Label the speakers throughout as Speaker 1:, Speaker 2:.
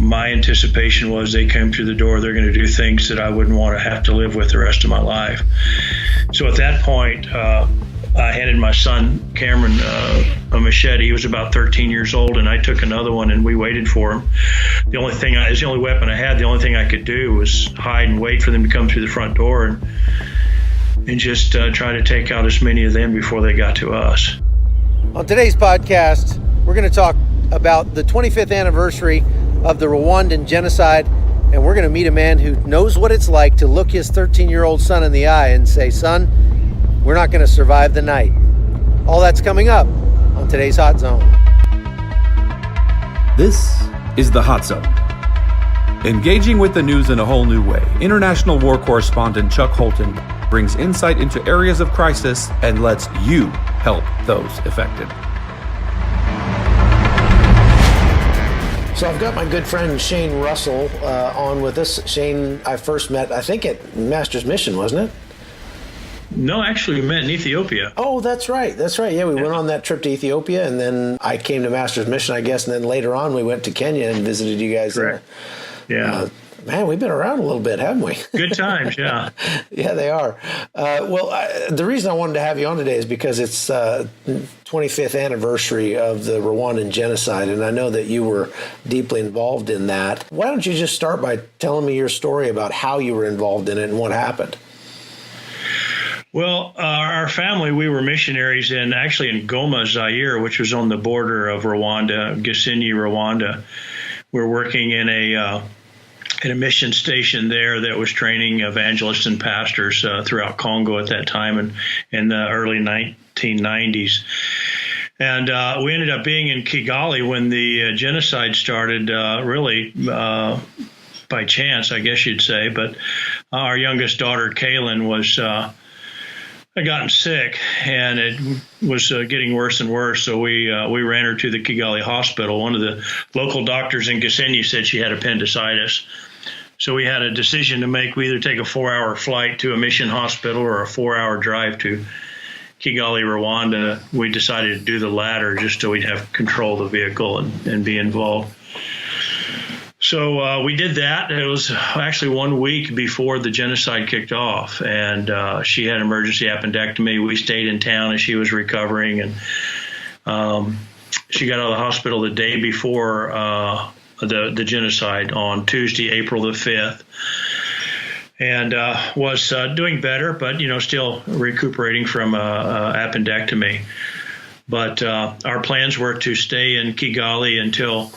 Speaker 1: my anticipation was they came through the door, they're going to do things that I wouldn't want to have to live with the rest of my life. So at that point, I handed my son, Cameron, a machete. He was about 13 years old, and I took another one, and we waited for him. It was the only weapon I had. The only thing I could do was hide and wait for them to come through the front door and just try to take out as many of them before they got to us.
Speaker 2: On today's podcast, we're going to talk about the 25th anniversary of the Rwandan Genocide, and we're going to meet a man who knows what it's like to look his 13-year-old son in the eye and say, "Son, we're not going to survive the night." All that's coming up on today's Hot Zone.
Speaker 3: This is the Hot Zone. Engaging with the news in a whole new way, international war correspondent Chuck Holton brings insight into areas of crisis and lets you help those affected.
Speaker 2: So I've got my good friend Shayne Russell on with us. Shayne, I first met, I think, at Master's Mission, wasn't it?
Speaker 1: No, actually, we met in Ethiopia.
Speaker 2: Oh, that's right. Yeah, we went on that trip to Ethiopia, and then I came to Master's Mission, I guess, and then later on we went to Kenya and visited you guys.
Speaker 1: Correct. Yeah.
Speaker 2: Man, we've been around a little bit, haven't we?
Speaker 1: Good times, yeah.
Speaker 2: Yeah, they are. The reason I wanted to have you on today is because it's 25th anniversary of the Rwandan Genocide, and I know that you were deeply involved in that. Why don't you just start by telling me your story about how you were involved in it and what happened?
Speaker 1: Well, our family, we were missionaries in Goma, Zaire, which was on the border of Rwanda, Gisenyi, Rwanda. We're working in a mission station there that was training evangelists and pastors throughout Congo at that time and in the early 1990s. And we ended up being in Kigali when the genocide started, really by chance, I guess you'd say. But our youngest daughter, Kaylin, was had gotten sick, and it was getting worse and worse. So we ran her to the Kigali hospital. One of the local doctors in Gisenyi said she had appendicitis. So we had a decision to make. We either take a 4-hour flight to a mission hospital or a 4-hour drive to Kigali, Rwanda. We decided to do the latter just so we'd have control of the vehicle and be involved. So we did that. It was actually 1 week before the genocide kicked off, and she had emergency appendectomy. We stayed in town as she was recovering, and she got out of the hospital the day before the genocide on Tuesday, April the 5th, and was doing better, but still recuperating from appendectomy. But our plans were to stay in Kigali until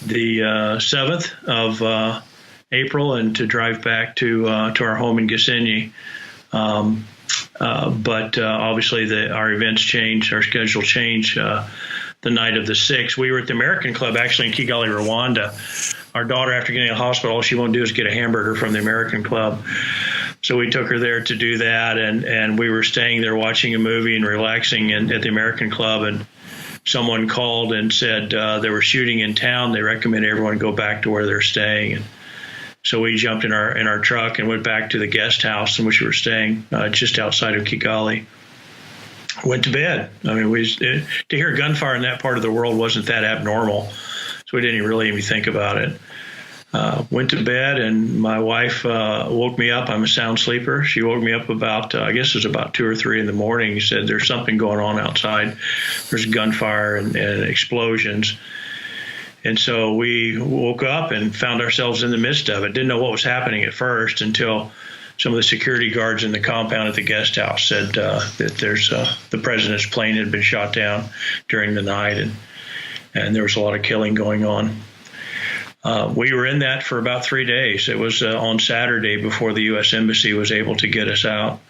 Speaker 1: the 7th of April and to drive back to our home in Gisenyi. But obviously our events changed, our schedule changed the night of the 6th. We were at the American Club actually in Kigali, Rwanda. Our daughter, after getting out of the hospital, all she wanted to do is get a hamburger from the American Club. So we took her there to do that, and we were staying there watching a movie and relaxing at the American Club, and someone called and said they were shooting in town. They recommended everyone go back to where they're staying. And so we jumped in our truck and went back to the guest house in which we were staying just outside of Kigali. Went to bed. I mean, to hear gunfire in that part of the world wasn't that abnormal, so we didn't really even think about it. Went to bed, and my wife woke me up. I'm a sound sleeper. She woke me up about, I guess it was about 2 or 3 in the morning. She said, "There's something going on outside. There's gunfire and explosions." And so we woke up and found ourselves in the midst of it. Didn't know what was happening at first until some of the security guards in the compound at the guest house said that there's the president's plane had been shot down during the night, and there was a lot of killing going on. We were in that for about 3 days. It was on Saturday before the U.S. Embassy was able to get us out.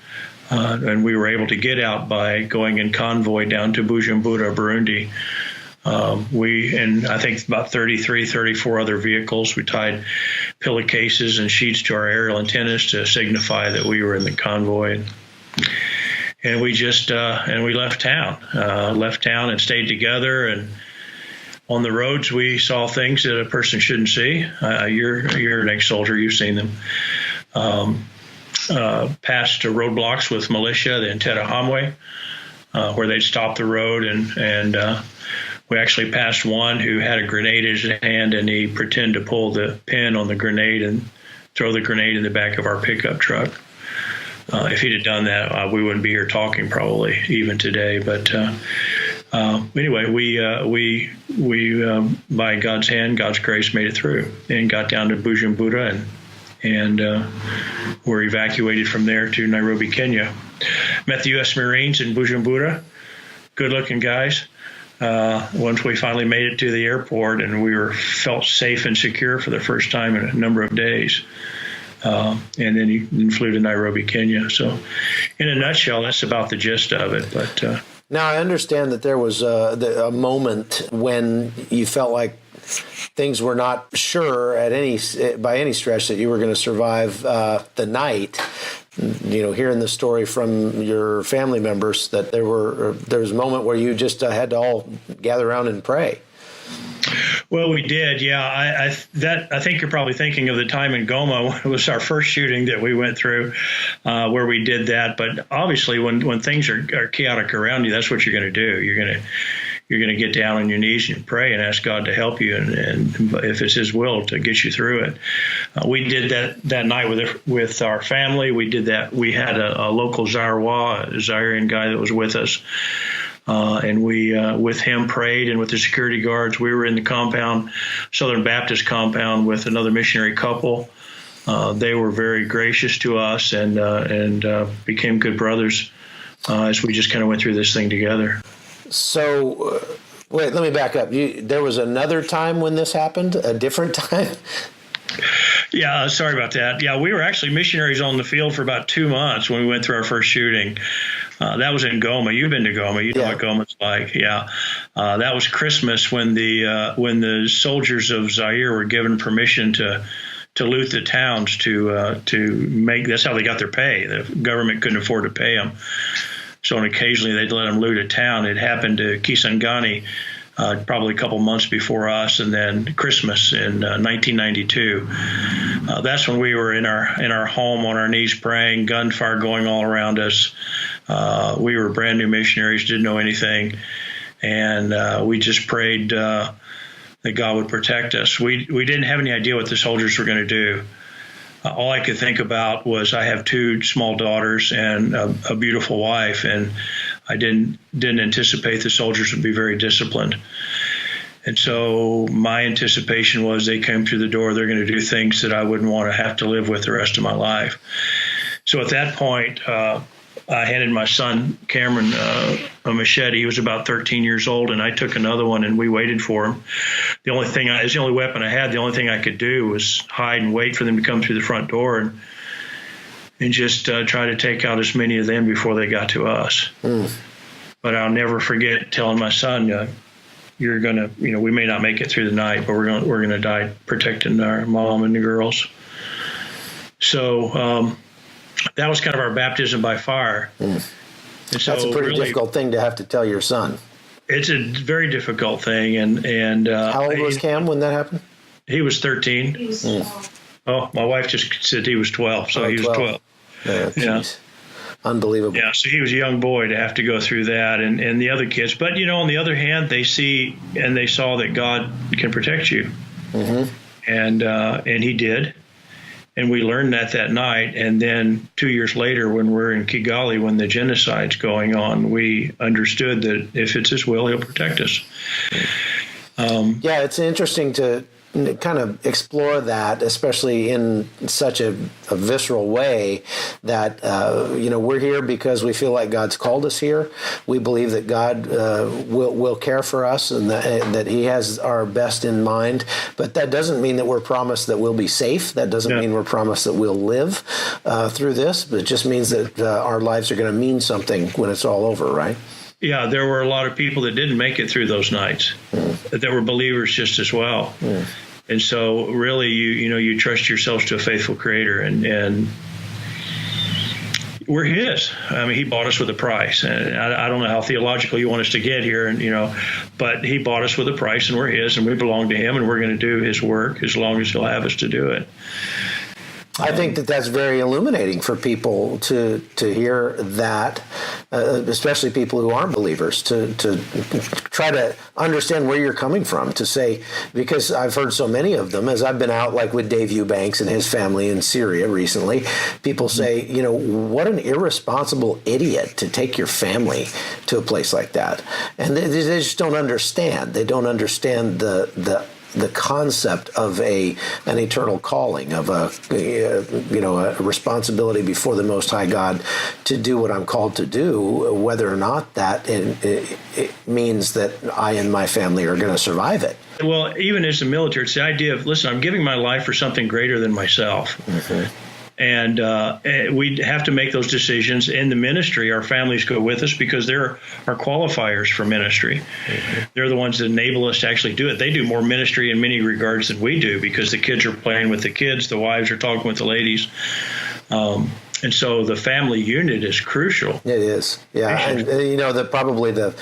Speaker 1: And we were able to get out by going in convoy down to Bujumbura, Burundi. And I think about 34 other vehicles. We tied pillowcases and sheets to our aerial antennas to signify that we were in the convoy. And we just and we left town and stayed together. And on the roads, we saw things that a person shouldn't see. You're an ex-soldier. You've seen them. Passed roadblocks with militia, the Interahamwe, where they'd stop the road and We actually passed one who had a grenade in his hand, and he pretended to pull the pin on the grenade and throw the grenade in the back of our pickup truck. If he'd have done that, we wouldn't be here talking probably even today. But anyway, we by God's hand, God's grace, made it through and got down to Bujumbura, and were evacuated from there to Nairobi, Kenya. Met the U.S. Marines in Bujumbura. Good-looking guys. Once we finally made it to the airport, and we felt safe and secure for the first time in a number of days. And then he flew to Nairobi, Kenya. So in a nutshell, that's about the gist of it. But
Speaker 2: now I understand that there was a moment when you felt like things were not sure by any stretch that you were going to survive the night. You know, hearing the story from your family members that there was a moment where you just had to all gather around and pray.
Speaker 1: Well, we did, yeah. I think you're probably thinking of the time in Goma. It was our first shooting that we went through, where we did that. But obviously, when things are chaotic around you, that's what you're going to do. You're going to get down on your knees and pray and ask God to help you, and if it's His will, to get you through it. We did that night with our family. We did that. We had a local Zairwa, a Zairean guy that was with us. And we, with him, prayed, and with the security guards, we were in the compound, Southern Baptist compound, with another missionary couple. They were very gracious to us and became good brothers as we just kind of went through this thing together.
Speaker 2: So, wait, let me back up. There was another time when this happened, a different time?
Speaker 1: Yeah, sorry about that. Yeah, we were actually missionaries on the field for about 2 months when we went through our first shooting. That was in Goma. You've been to Goma. You know what Goma's like. Yeah, that was Christmas when the soldiers of Zaire were given permission to loot the towns to make. That's how they got their pay. The government couldn't afford to pay them, so occasionally they'd let them loot a town. It happened to Kisangani. Probably a couple months before us, and then Christmas in 1992. That's when we were in our home on our knees praying, gunfire going all around us. We were brand new missionaries, didn't know anything, and we just prayed that God would protect us. We didn't have any idea what the soldiers were going to do. All I could think about was I have 2 small daughters and a beautiful wife, and I didn't anticipate the soldiers would be very disciplined. And so my anticipation was they came through the door, they're going to do things that I wouldn't want to have to live with the rest of my life. So at that point, I handed my son, Cameron, a machete. He was about 13 years old, and I took another one, and we waited for him. It was the only weapon I had. The only thing I could do was hide and wait for them to come through the front door and just try to take out as many of them before they got to us. But I'll never forget telling my son, "You're gonna, we may not make it through the night, but we're gonna die protecting our mom and the girls." So that was kind of our baptism by fire. And so
Speaker 2: that's a pretty difficult thing to have to tell your son.
Speaker 1: It's a very difficult thing, and
Speaker 2: how old was Cam when that happened?
Speaker 1: He was 13.
Speaker 4: He was 12.
Speaker 1: Oh, my wife just said he was 12, so he was 12.
Speaker 2: Yeah. Unbelievable.
Speaker 1: Yeah, so he was a young boy to have to go through that, and the other kids. But, on the other hand, they saw that God can protect you. Mm-hmm. And he did. And we learned that night. And then 2 years later, when we're in Kigali, when the genocide's going on, we understood that if it's His will, He'll protect us.
Speaker 2: It's interesting to kind of explore that, especially in such a visceral way, that we're here because we feel like God's called us here. We believe that God will care for us and that He has our best in mind. But that doesn't mean that we're promised that we'll be safe. That doesn't mean we're promised that we'll live through this. But it just means that our lives are going to mean something when it's all over, right?
Speaker 1: Yeah, there were a lot of people that didn't make it through those nights. That were believers just as well. And so really you trust yourselves to a faithful Creator, and we're His. I mean, He bought us with a price, and I don't know how theological you want us to get here, but He bought us with a price, and we're His, and we belong to Him, and we're going to do His work as long as He'll have us to do it.
Speaker 2: I think that's very illuminating for people to hear that, especially people who aren't believers, to try to understand where you're coming from, to say, because I've heard so many of them, as I've been out like with Dave Eubanks and his family in Syria recently, people say, what an irresponsible idiot to take your family to a place like that. And they just don't understand. They don't understand the concept of an eternal calling, of a responsibility before the Most High God to do what I'm called to do, whether or not that it means that I and my family are going to survive it.
Speaker 1: Well, even as a military, it's the idea of, listen, I'm giving my life for something greater than myself. Mm-hmm. And we have to make those decisions in the ministry. Our families go with us because they're our qualifiers for ministry. Mm-hmm. They're the ones that enable us to actually do it. They do more ministry in many regards than we do because the kids are playing with the kids, the wives are talking with the ladies. And so the family unit is crucial.
Speaker 2: It is. Yeah. And probably the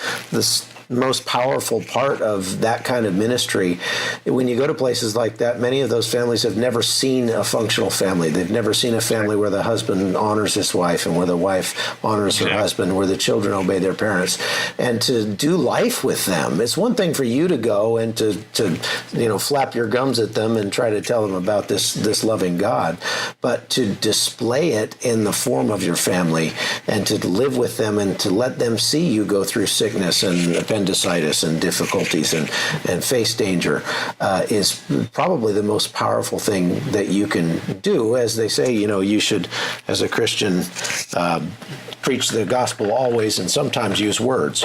Speaker 2: most powerful part of that kind of ministry, when you go to places like that, many of those families have never seen a functional family. They've never seen a family where the husband honors his wife and where the wife honors her husband, where the children obey their parents. And to do life with them, it's one thing for you to go and to flap your gums at them and try to tell them about this loving God, but to display it in the form of your family and to live with them and to let them see you go through sickness and appendicitis and difficulties and face danger is probably the most powerful thing that you can do. As they say, you should, as a Christian, preach the gospel always and sometimes use words.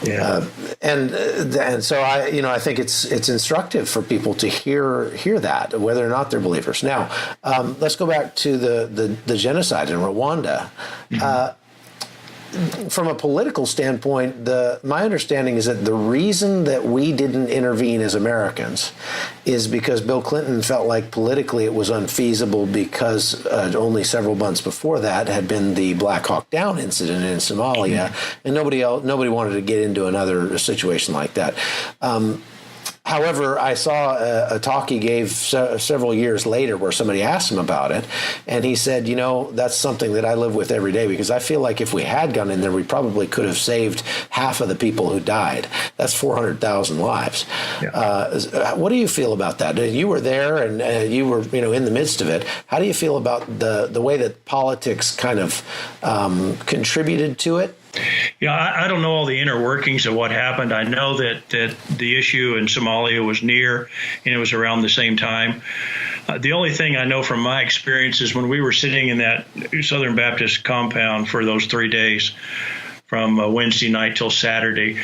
Speaker 2: Yeah. And so I think it's instructive for people to hear that, whether or not they're believers. Now, let's go back to the genocide in Rwanda. Mm-hmm. From a political standpoint, my understanding is that the reason that we didn't intervene as Americans is because Bill Clinton felt like politically it was unfeasible because only several months before that had been the Black Hawk Down incident in Somalia, and nobody wanted to get into another situation like that. However, I saw a talk he gave several years later where somebody asked him about it, and he said, that's something that I live with every day because I feel like if we had gone in there, we probably could have saved half of the people who died. That's 400,000 lives. Yeah. What do you feel about that? You were there and you were in the midst of it. How do you feel about the way that politics kind of contributed to it?
Speaker 1: I don't know all the inner workings of what happened. I know that the issue in Somalia was near, and it was around the same time. The only thing I know from my experience is when we were sitting in that Southern Baptist compound for those 3 days, from Wednesday night till Saturday,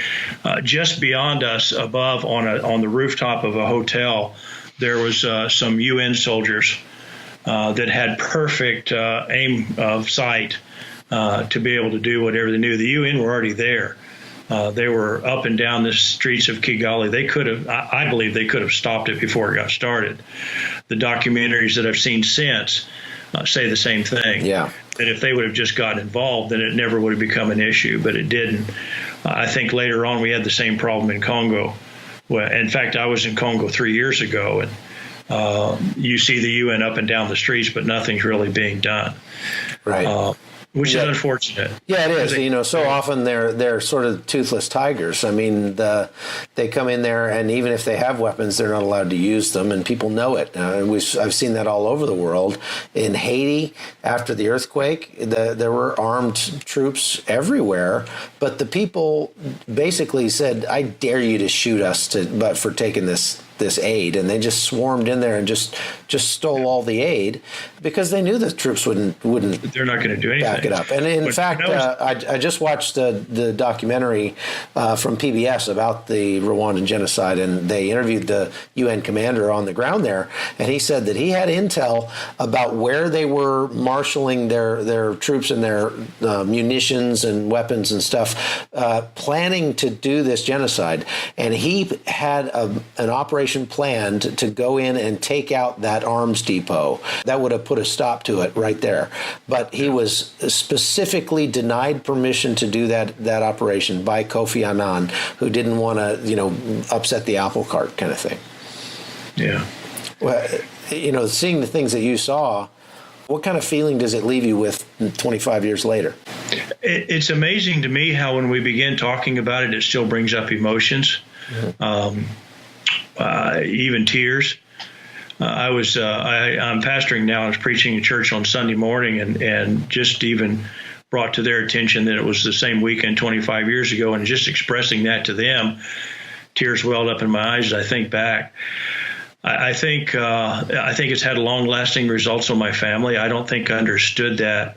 Speaker 1: just beyond us, above on the rooftop of a hotel, there was some UN soldiers that had perfect aim of sight. To be able to do whatever they knew. The UN were already there. They were up and down the streets of Kigali. They could have, I believe they could have stopped it before it got started. The documentaries that I've seen since say the same thing. Yeah. That if they would have just gotten involved, then it never would have become an issue, but it didn't. I think later on we had the same problem in Congo. Well, in fact, I was in Congo 3 years ago, and you see the UN up and down the streets, but nothing's really being done. Right. Which is unfortunate.
Speaker 2: Yeah, it is. So often they're sort of toothless tigers. I mean, they come in there, and even if they have weapons, they're not allowed to use them, and people know it. I've seen that all over the world. In Haiti, after the earthquake, there were armed troops everywhere, but the people basically said, "I dare you to shoot us, but for taking this aid," and they just swarmed in there and just stole all the aid because they knew the troops wouldn't.
Speaker 1: They're not going to do anything.
Speaker 2: Back it up. And in fact, I just watched the documentary from PBS about the Rwandan genocide, and they interviewed the UN commander on the ground there, and he said that he had intel about where they were marshaling their troops and their munitions and weapons and stuff, planning to do this genocide, and he had an operation planned to go in and take out that arms depot. That would have put a stop to it right there. But he was specifically denied permission to do that operation by Kofi Annan, who didn't want to, upset the apple cart kind of thing.
Speaker 1: Yeah.
Speaker 2: Well, seeing the things that you saw, what kind of feeling does it leave you with 25 years later?
Speaker 1: It's amazing to me how when we begin talking about it, it still brings up emotions, even tears. I'm pastoring now. I was preaching in church on Sunday morning, and just even brought to their attention that it was the same weekend 25 years ago, and just expressing that to them, tears welled up in my eyes as I think back. I think it's had long-lasting results on my family. I don't think I understood that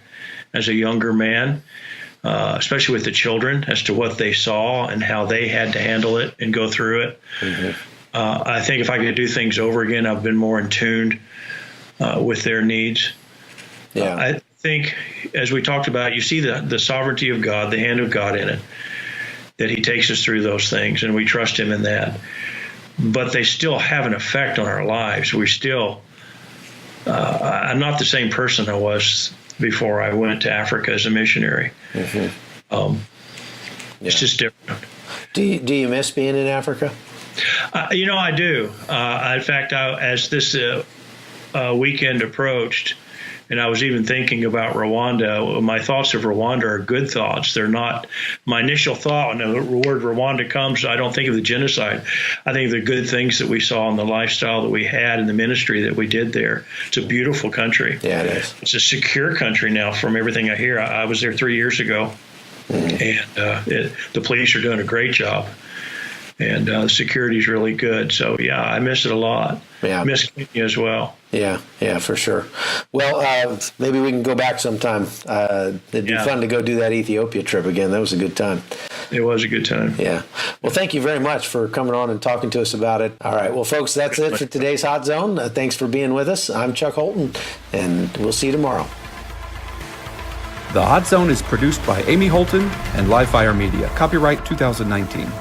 Speaker 1: as a younger man, especially with the children, as to what they saw and how they had to handle it and go through it. Mm-hmm. I think if I could do things over again, I've been more in tune with their needs. Yeah. I think, as we talked about, you see the sovereignty of God, the hand of God in it, that he takes us through those things, and we trust him in that. But they still have an effect on our lives. We still, I'm not the same person I was before I went to Africa as a missionary. Mm-hmm. It's just different.
Speaker 2: Do you miss being in Africa?
Speaker 1: I do. In fact, as this weekend approached, and I was even thinking about Rwanda, my thoughts of Rwanda are good thoughts. They're not my initial thought. When the word Rwanda comes, I don't think of the genocide. I think of the good things that we saw and the lifestyle that we had and the ministry that we did there. It's a beautiful country. Yeah, it is. It's a secure country now from everything I hear. I was there 3 years ago, and the police are doing a great job. And the security is really good. So, yeah, I miss it a lot. Yeah. I miss Kenya as well.
Speaker 2: Yeah, for sure. Well, maybe we can go back sometime. It'd be fun to go do that Ethiopia trip again. That was a good time.
Speaker 1: It was a good time.
Speaker 2: Yeah. Well, thank you very much for coming on and talking to us about it. All right. Well, folks, that's it for today's Hot Zone. Thanks for being with us. I'm Chuck Holton, and we'll see you tomorrow.
Speaker 3: The Hot Zone is produced by Amy Holton and Livefire Media. Copyright 2019.